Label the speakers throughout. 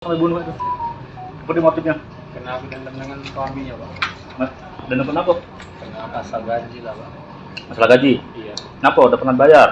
Speaker 1: Sampai bunuh itu? Seperti motifnya?
Speaker 2: Kena dendam dengan suaminya, Pak.
Speaker 1: Dan kenapa?
Speaker 2: Kena masalah gaji lah, Pak.
Speaker 1: Masalah gaji?
Speaker 2: Iya.
Speaker 1: Kenapa? Udah pernah bayar?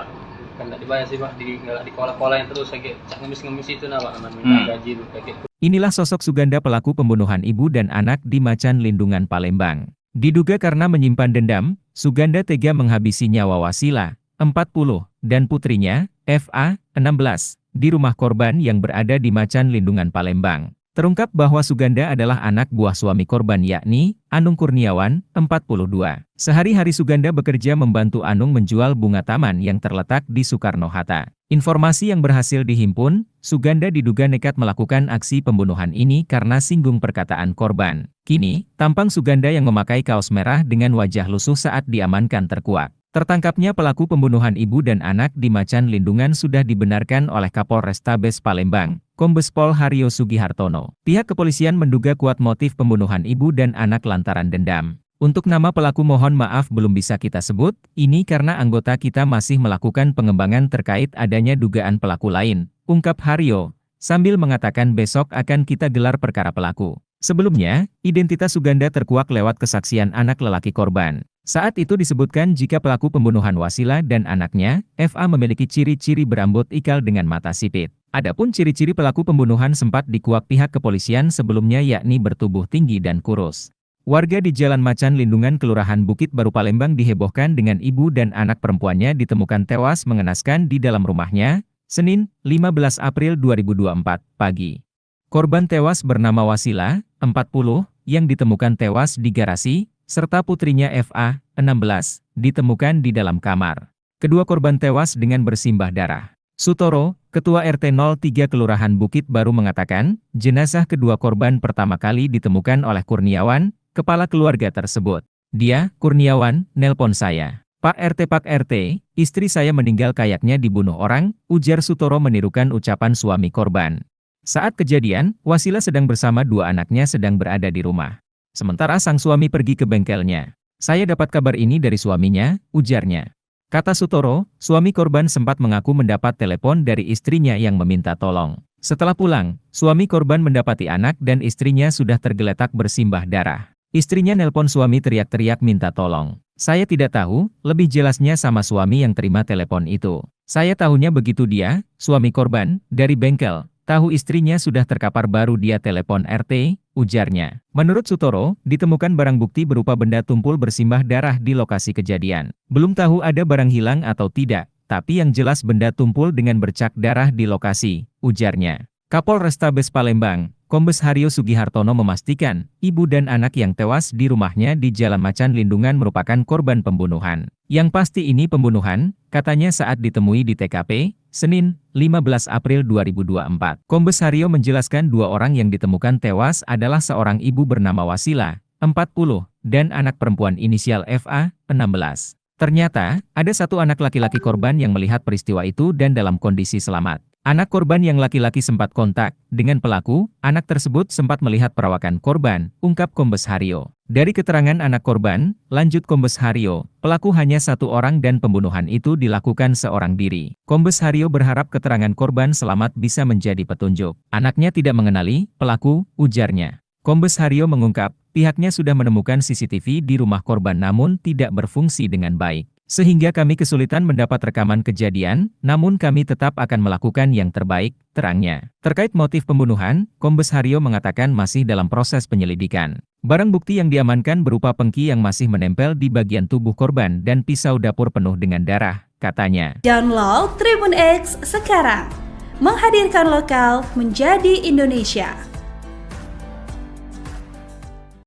Speaker 2: Kan nggak dibayar sih, Pak. Nggak dikolah-kolahin terus kayak ngemis-ngemis itu nah, Pak. Namanya gaji itu kayak.
Speaker 3: Inilah sosok Suganda pelaku pembunuhan ibu dan anak di Macan Lindungan Palembang. Diduga karena menyimpan dendam, Suganda tega menghabisi nyawa Wasila, 40, dan putrinya, FA, 16, di rumah korban yang berada di Macan Lindungan Palembang. Terungkap bahwa Suganda adalah anak buah suami korban yakni Anung Kurniawan, 42. Sehari-hari Suganda bekerja membantu Anung menjual bunga taman yang terletak di Soekarno-Hatta. Informasi yang berhasil dihimpun, Suganda diduga nekat melakukan aksi pembunuhan ini karena singgung perkataan korban. Kini, tampang Suganda yang memakai kaos merah dengan wajah lusuh saat diamankan terkuak. Tertangkapnya pelaku pembunuhan ibu dan anak di Macan Lindungan sudah dibenarkan oleh Kapolrestabes Palembang, Kombes Pol Haryo Sugihartono. Pihak kepolisian menduga kuat motif pembunuhan ibu dan anak lantaran dendam. Untuk nama pelaku mohon maaf belum bisa kita sebut, ini karena anggota kita masih melakukan pengembangan terkait adanya dugaan pelaku lain, ungkap Haryo, sambil mengatakan besok akan kita gelar perkara pelaku. Sebelumnya, identitas Suganda terkuak lewat kesaksian anak lelaki korban. Saat itu disebutkan jika pelaku pembunuhan Wasila dan anaknya, FA memiliki ciri-ciri berambut ikal dengan mata sipit. Adapun ciri-ciri pelaku pembunuhan sempat dikuak pihak kepolisian sebelumnya yakni bertubuh tinggi dan kurus. Warga di Jalan Macan Lindungan Kelurahan Bukit Baru Palembang dihebohkan dengan ibu dan anak perempuannya ditemukan tewas mengenaskan di dalam rumahnya, Senin, 15 April 2024, pagi. Korban tewas bernama Wasila, 40, yang ditemukan tewas di garasi, serta putrinya FA, 16, ditemukan di dalam kamar. Kedua korban tewas dengan bersimbah darah. Sutoro, Ketua RT 03 Kelurahan Bukit Baru mengatakan, jenazah kedua korban pertama kali ditemukan oleh Kurniawan, kepala keluarga tersebut. Dia, Kurniawan, nelpon saya. Pak RT, istri saya meninggal kayaknya dibunuh orang, ujar Sutoro menirukan ucapan suami korban. Saat kejadian, Wasila sedang bersama dua anaknya sedang berada di rumah. Sementara sang suami pergi ke bengkelnya. Saya dapat kabar ini dari suaminya, ujarnya. Kata Sutoro, suami korban sempat mengaku mendapat telepon dari istrinya yang meminta tolong. Setelah pulang, suami korban mendapati anak dan istrinya sudah tergeletak bersimbah darah. Istrinya nelpon suami teriak-teriak minta tolong. Saya tidak tahu, lebih jelasnya sama suami yang terima telepon itu. Saya tahunya begitu dia, suami korban, dari bengkel. Tahu istrinya sudah terkapar baru dia telepon RT, ujarnya. Menurut Sutoro, ditemukan barang bukti berupa benda tumpul bersimbah darah di lokasi kejadian. Belum tahu ada barang hilang atau tidak, tapi yang jelas benda tumpul dengan bercak darah di lokasi, ujarnya. Kapolrestabes Palembang, Kombes Haryo Sugihartono memastikan, ibu dan anak yang tewas di rumahnya di Jalan Macan Lindungan merupakan korban pembunuhan. Yang pasti ini pembunuhan, katanya saat ditemui di TKP, Senin, 15 April 2024. Kombes Haryo menjelaskan dua orang yang ditemukan tewas adalah seorang ibu bernama Wasila, 40, dan anak perempuan inisial FA, 16. Ternyata, ada satu anak laki-laki korban yang melihat peristiwa itu dan dalam kondisi selamat. Anak korban yang laki-laki sempat kontak dengan pelaku, anak tersebut sempat melihat perawakan korban, ungkap Kombes Haryo. Dari keterangan anak korban, lanjut Kombes Haryo, pelaku hanya satu orang dan pembunuhan itu dilakukan seorang diri. Kombes Haryo berharap keterangan korban selamat bisa menjadi petunjuk. Anaknya tidak mengenali pelaku, ujarnya. Kombes Haryo mengungkap, pihaknya sudah menemukan CCTV di rumah korban namun tidak berfungsi dengan baik. Sehingga kami kesulitan mendapat rekaman kejadian, namun kami tetap akan melakukan yang terbaik, terangnya. Terkait motif pembunuhan, Kombes Haryo mengatakan masih dalam proses penyelidikan. Barang bukti yang diamankan berupa pengki yang masih menempel di bagian tubuh korban dan pisau dapur penuh dengan darah, katanya.
Speaker 4: Download Tribun X sekarang, menghadirkan lokal menjadi Indonesia.